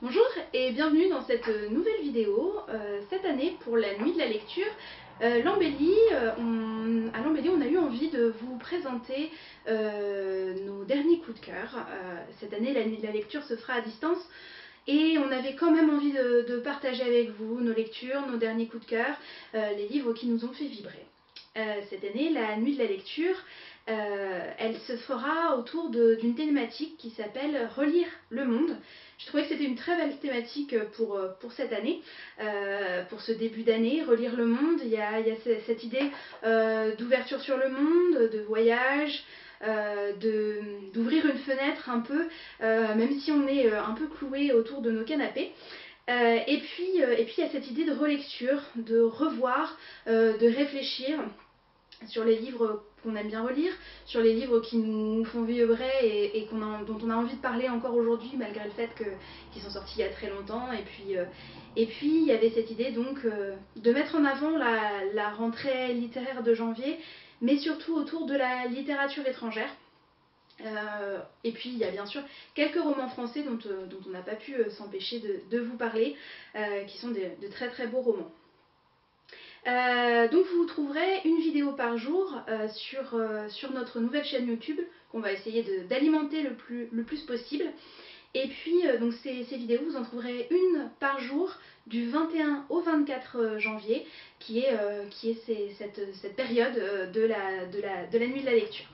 Bonjour et bienvenue dans cette nouvelle vidéo. Cette année, pour la nuit de la lecture, à l'Embellie, on a eu envie de vous présenter nos derniers coups de cœur. Cette année, la nuit de la lecture se fera à distance. Et on avait quand même envie de partager avec vous nos lectures, nos derniers coups de cœur, les livres qui nous ont fait vibrer. Cette année, la nuit de la lecture, elle se fera autour d'une thématique qui s'appelle Relire le monde. Je trouvais que c'était une très belle thématique pour cette année, pour ce début d'année. Relire le monde, il y a cette idée d'ouverture sur le monde, de voyage, d'ouvrir une fenêtre un peu, même si on est un peu cloué autour de nos canapés. Et puis il y a cette idée de relecture, de revoir, de réfléchir sur les livres qu'on aime bien relire, sur les livres qui nous font vibrer et dont on a envie de parler encore aujourd'hui, malgré le fait qu'ils sont sortis il y a très longtemps. Et puis il y avait cette idée donc de mettre en avant la rentrée littéraire de janvier, mais surtout autour de la littérature étrangère. Et puis il y a bien sûr quelques romans français dont on n'a pas pu s'empêcher de vous parler, qui sont de très très beaux romans. Donc vous trouverez une vidéo par jour sur notre nouvelle chaîne YouTube qu'on va essayer d'alimenter le plus possible. Et puis donc ces vidéos, vous en trouverez une par jour du 21 au 24 janvier, qui est cette période de la nuit de la lecture.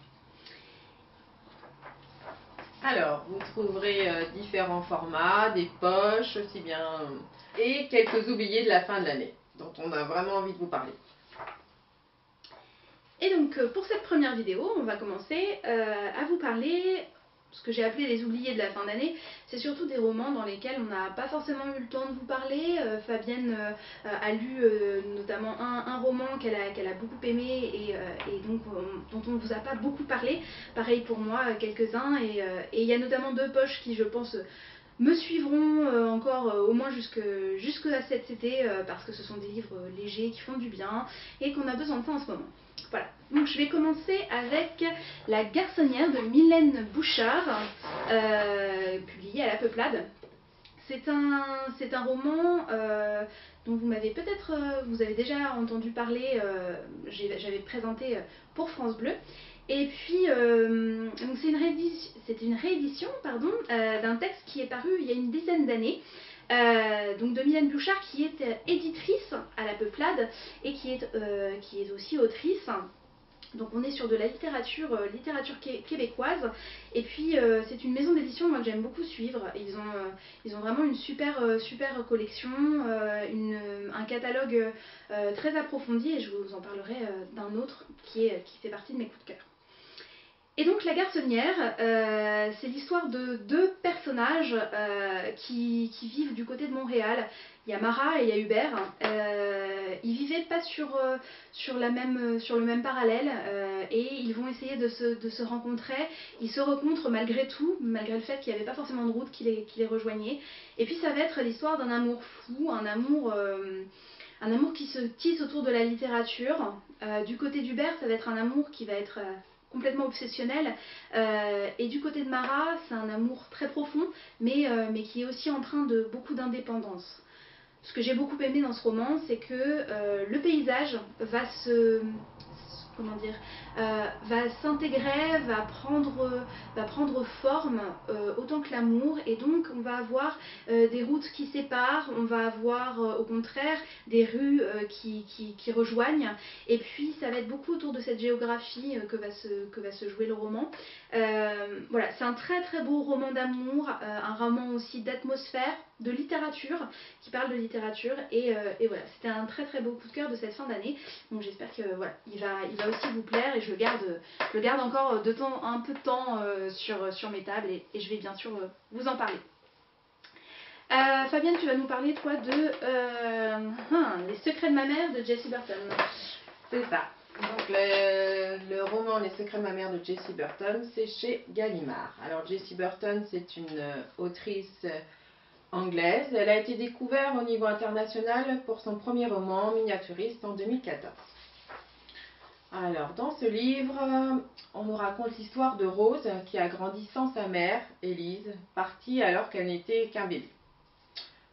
Alors, vous trouverez différents formats, des poches aussi bien, et quelques oubliés de la fin de l'année, dont on a vraiment envie de vous parler. Et donc pour cette première vidéo, on va commencer à vous parler, ce que j'ai appelé les oubliés de la fin d'année. C'est surtout des romans dans lesquels on n'a pas forcément eu le temps de vous parler. Fabienne a lu notamment un roman qu'elle a beaucoup aimé et donc dont on ne vous a pas beaucoup parlé. Pareil pour moi, quelques-uns. Et il y a notamment deux poches qui, je pense, me suivront encore au moins jusque cet été, parce que ce sont des livres légers qui font du bien et qu'on a besoin de ça en ce moment. Voilà, donc je vais commencer avec La Garçonnière de Mylène Bouchard, publié à La Peuplade. C'est un roman dont vous m'avez peut-être, vous avez déjà entendu parler, j'avais présenté pour France Bleu. Et puis, donc c'était une réédition d'un texte qui est paru il y a une dizaine d'années, donc de Mylène Bouchard, qui est éditrice à La Peuplade et qui est aussi autrice. Donc on est sur de la littérature québécoise. Et puis c'est une maison d'édition moi que j'aime beaucoup suivre. Ils ont vraiment une super collection, un catalogue très approfondi, et je vous en parlerai d'un autre qui fait partie de mes coups de cœur. Et donc La Garçonnière, c'est l'histoire de deux personnages qui vivent du côté de Montréal. Il y a Mara et il y a Hubert. Ils vivaient pas sur le même parallèle, et ils vont essayer de se rencontrer. Ils se rencontrent malgré tout, malgré le fait qu'il n'y avait pas forcément de route qui les rejoignait. Et puis ça va être l'histoire d'un amour fou, un amour qui se tisse autour de la littérature. Du côté d'Hubert, ça va être un amour qui va être complètement obsessionnel, et du côté de Mara, c'est un amour très profond, mais qui est aussi empreint de beaucoup d'indépendance. Ce que j'ai beaucoup aimé dans ce roman, c'est que le paysage va va s'intégrer, va prendre forme autant que l'amour, et donc on va avoir des routes qui séparent, on va avoir au contraire des rues qui rejoignent, et puis ça va être beaucoup autour de cette géographie que va se jouer le roman. Voilà, c'est un très très beau roman d'amour, un roman aussi d'atmosphère, de littérature, qui parle de littérature, et voilà, c'était un très très beau coup de cœur de cette fin d'année. Donc j'espère que voilà, il va aussi vous plaire, et je le garde encore un peu de temps sur mes tables, et je vais bien sûr vous en parler. Fabienne, tu vas nous parler toi de Les secrets de ma mère de Jessie Burton. C'est ça. Donc le roman Les secrets de ma mère de Jessie Burton, c'est chez Gallimard. Alors Jessie Burton, c'est une autrice anglaise. Elle a été découverte au niveau international pour son premier roman miniaturiste en 2014. Alors, dans ce livre, on nous raconte l'histoire de Rose qui a grandi sans sa mère, Élise, partie alors qu'elle n'était qu'un bébé.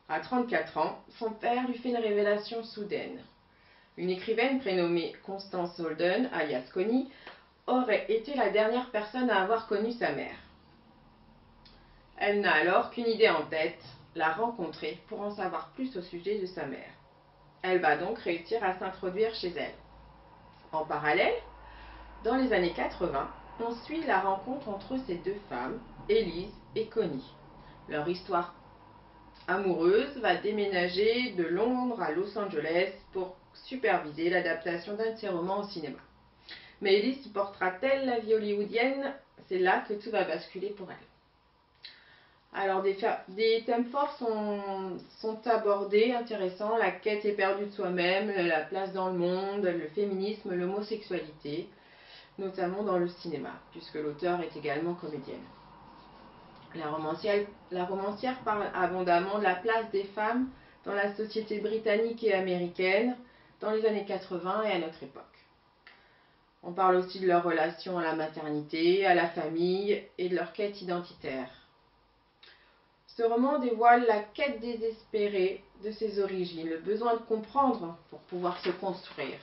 À 34 ans, son père lui fait une révélation soudaine. Une écrivaine prénommée Constance Holden, alias Connie, aurait été la dernière personne à avoir connu sa mère. Elle n'a alors qu'une idée en tête, la rencontrer pour en savoir plus au sujet de sa mère. Elle va donc réussir à s'introduire chez elle. En parallèle, dans les années 80, on suit la rencontre entre ces deux femmes, Élise et Connie. Leur histoire amoureuse va déménager de Londres à Los Angeles pour superviser l'adaptation d'un de ses romans au cinéma. Mais Élise supportera-t-elle la vie hollywoodienne? C'est là que tout va basculer pour elle. Alors des thèmes forts sont abordés, intéressants, la quête éperdue de soi-même, la place dans le monde, le féminisme, l'homosexualité, notamment dans le cinéma, puisque l'auteur est également comédienne. La romancière parle abondamment de la place des femmes dans la société britannique et américaine dans les années 80 et à notre époque. On parle aussi de leur relation à la maternité, à la famille et de leur quête identitaire. Ce roman dévoile la quête désespérée de ses origines, le besoin de comprendre pour pouvoir se construire.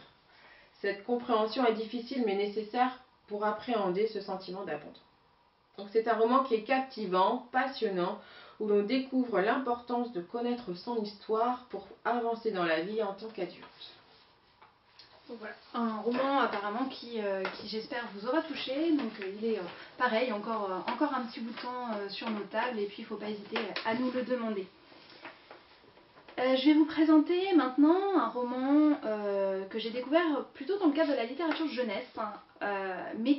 Cette compréhension est difficile mais nécessaire pour appréhender ce sentiment d'abandon. Donc c'est un roman qui est captivant, passionnant, où l'on découvre l'importance de connaître son histoire pour avancer dans la vie en tant qu'adulte. Donc voilà, un roman apparemment qui j'espère vous aura touché. Donc il est pareil, encore un petit bout de temps sur nos tables et puis il ne faut pas hésiter à nous le demander. Je vais vous présenter maintenant un roman que j'ai découvert plutôt dans le cadre de la littérature jeunesse, mais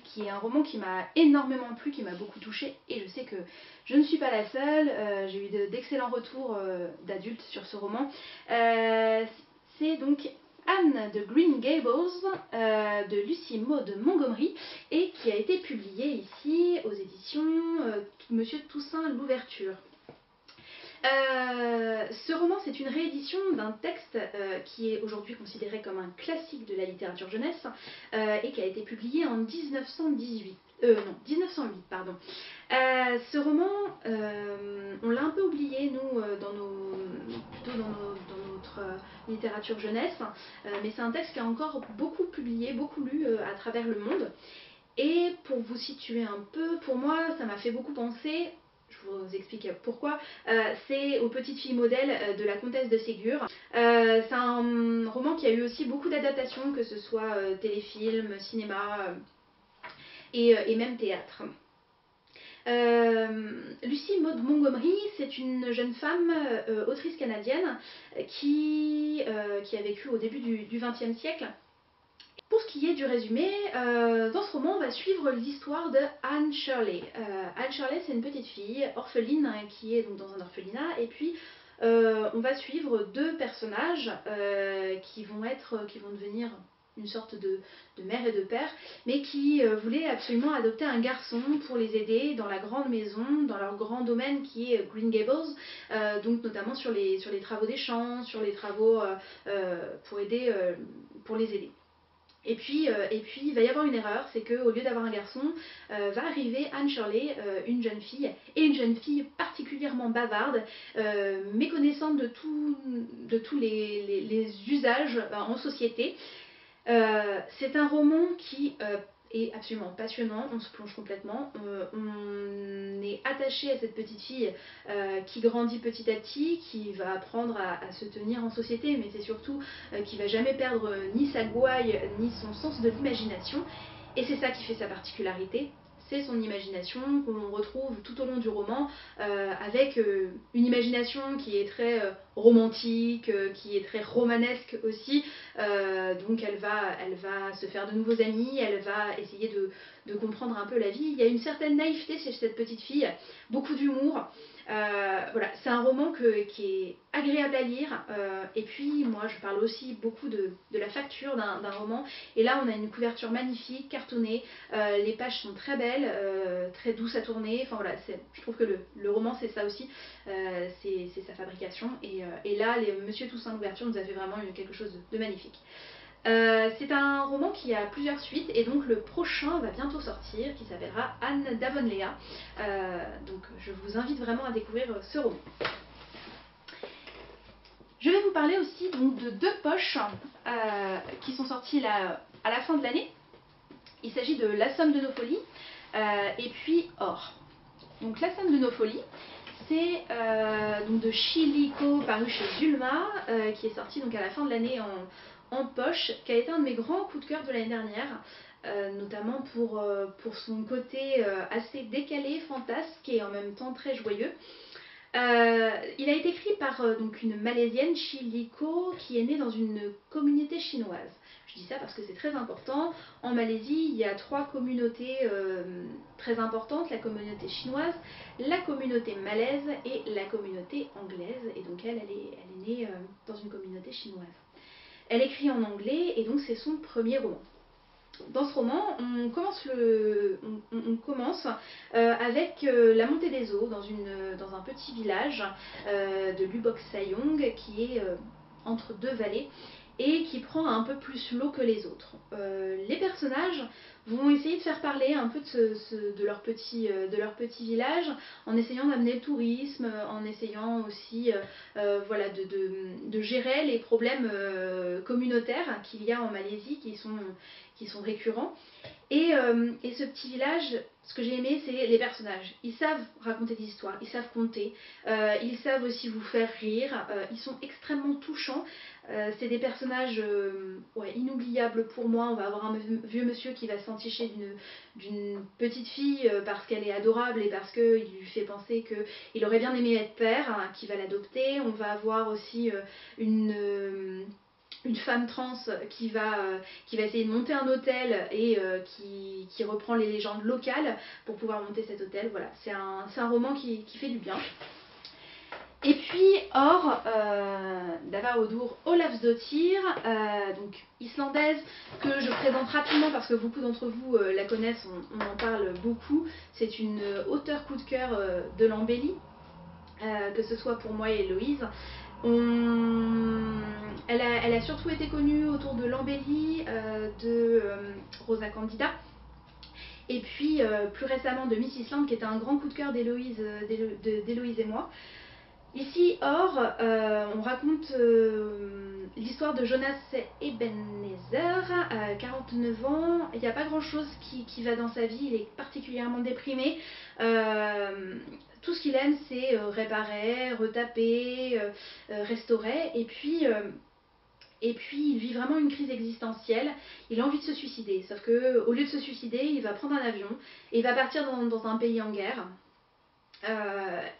qui est un roman qui m'a énormément plu, qui m'a beaucoup touchée, et je sais que je ne suis pas la seule. J'ai eu d'excellents retours d'adultes sur ce roman. C'est donc Anne de Green Gables de Lucy Maud Montgomery et qui a été publié ici aux éditions Monsieur Toussaint Louverture. Ce roman, c'est une réédition d'un texte qui est aujourd'hui considéré comme un classique de la littérature jeunesse et qui a été publié en 1908. 1908, pardon. Ce roman, on l'a un peu oublié, nous, plutôt dans notre littérature jeunesse, mais c'est un texte qui est encore beaucoup publié, beaucoup lu à travers le monde. Et pour vous situer un peu, pour moi, ça m'a fait beaucoup penser, je vous explique pourquoi, c'est aux petites filles modèles de la comtesse de Ségur. C'est un roman qui a eu aussi beaucoup d'adaptations, que ce soit téléfilm, cinéma et même théâtre. Lucy Maud Montgomery, c'est une jeune femme autrice canadienne qui a vécu au début du XXe siècle. Pour ce qui est du résumé, dans ce roman, on va suivre l'histoire de Anne Shirley. Anne Shirley, c'est une petite fille orpheline qui est donc dans un orphelinat, et puis on va suivre deux personnages qui vont devenir une sorte de mère et de père, mais qui voulaient absolument adopter un garçon pour les aider dans la grande maison, dans leur grand domaine qui est Green Gables, donc notamment sur les travaux des champs, sur les travaux pour les aider. Et puis il va y avoir une erreur, c'est qu'au lieu d'avoir un garçon, va arriver Anne Shirley, une jeune fille particulièrement bavarde, méconnaissante de tous les usages en société. C'est un roman qui est absolument passionnant, on se plonge complètement, on est attaché à cette petite fille qui grandit petit à petit, qui va apprendre à se tenir en société, mais c'est surtout qui va jamais perdre ni sa gouaille ni son sens de l'imagination, et c'est ça qui fait sa particularité. C'est son imagination qu'on retrouve tout au long du roman, avec une imagination qui est très romantique, qui est très romanesque aussi. Donc elle va se faire de nouveaux amis, elle va essayer de comprendre un peu la vie. Il y a une certaine naïveté chez cette petite fille, beaucoup d'humour. Voilà, c'est un roman qui est agréable à lire, et puis moi je parle aussi beaucoup de la facture d'un roman, et là on a une couverture magnifique, cartonnée, les pages sont très belles, très douces à tourner, enfin voilà, je trouve que le roman c'est ça aussi, c'est sa fabrication, et là Monsieur Toussaint Louverture nous a fait vraiment quelque chose de magnifique. C'est un roman qui a plusieurs suites et donc le prochain va bientôt sortir qui s'appellera Anne d'Avonlea. Donc je vous invite vraiment à découvrir ce roman. Je vais vous parler aussi donc, de deux poches qui sont sorties là, à la fin de l'année. Il s'agit de La Somme de nos folies et puis Or. Donc La Somme de nos folies, c'est donc de Chiliko paru chez Zulma, qui est sorti donc à la fin de l'année en poche, qui a été un de mes grands coups de cœur de l'année dernière, notamment pour son côté assez décalé, fantasque et en même temps très joyeux. Il a été écrit par donc une Malaisienne, Chiliko, qui est née dans une communauté chinoise. Je dis ça parce que c'est très important. En Malaisie, il y a trois communautés très importantes, la communauté chinoise, la communauté malaise et la communauté anglaise. Et donc elle est née dans une communauté chinoise. Elle écrit en anglais et donc c'est son premier roman. Dans ce roman, on commence avec la montée des eaux dans un petit village de Lubok Sayong qui est entre deux vallées et qui prend un peu plus l'eau que les autres. Les personnages vont essayer de faire parler un peu de leur petit village en essayant d'amener le tourisme, en essayant aussi voilà, de gérer les problèmes communautaires qu'il y a en Malaisie qui sont récurrents. Et ce petit village, ce que j'ai aimé, c'est les personnages. Ils savent raconter des histoires, ils savent conter, ils savent aussi vous faire rire, ils sont extrêmement touchants. C'est des personnages ouais, inoubliables pour moi. On va avoir un vieux monsieur qui va s'enticher d'une petite fille parce qu'elle est adorable et parce qu'il lui fait penser qu'il aurait bien aimé être père, hein, qui va l'adopter. On va avoir aussi une femme trans qui va essayer de monter un hôtel et qui reprend les légendes locales pour pouvoir monter cet hôtel. Voilà, c'est un roman qui fait du bien. Et puis Or, d'Ava Odur Ólafsdóttir, donc islandaise, que je présente rapidement parce que beaucoup d'entre vous la connaissent, on en parle beaucoup. C'est une auteure coup de cœur de l'embellie, que ce soit pour moi et Héloïse. Elle a surtout été connue autour de l'embellie de Rosa Candida. Et puis plus récemment de Miss Island, qui était un grand coup de cœur d'Héloïse et moi. Ici, Or, on raconte l'histoire de Jonas Ebenezer, 49 ans. Il n'y a pas grand-chose qui va dans sa vie, il est particulièrement déprimé. Tout ce qu'il aime, c'est réparer, retaper, restaurer. Et puis, il vit vraiment une crise existentielle. Il a envie de se suicider. Sauf qu'au lieu de se suicider, il va prendre un avion et il va partir dans un pays en guerre.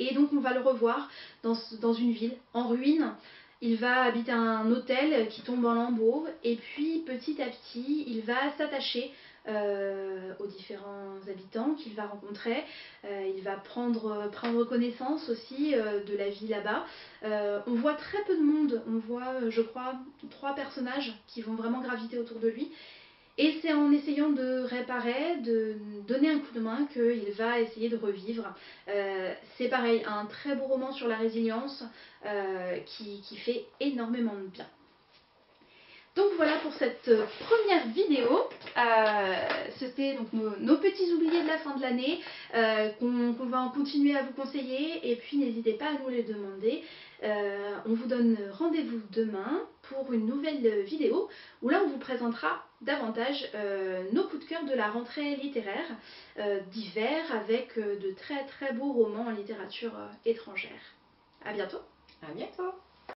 Et donc on va le revoir dans une ville en ruine. Il va habiter un hôtel qui tombe en lambeaux et puis petit à petit il va s'attacher aux différents habitants qu'il va rencontrer. Il va prendre connaissance aussi de la vie là-bas. On voit très peu de monde, on voit je crois 3 personnages qui vont vraiment graviter autour de lui. Et c'est en essayant de réparer, de donner un coup de main qu'il va essayer de revivre. C'est pareil, un très beau roman sur la résilience qui fait énormément de bien. Donc voilà pour cette première vidéo. C'était donc nos petits oubliés de la fin de l'année qu'on va en continuer à vous conseiller. Et puis n'hésitez pas à nous les demander. On vous donne rendez-vous demain pour une nouvelle vidéo où là on vous présentera davantage nos coups de cœur de la rentrée littéraire d'hiver avec de très très beaux romans en littérature étrangère. À bientôt. À bientôt.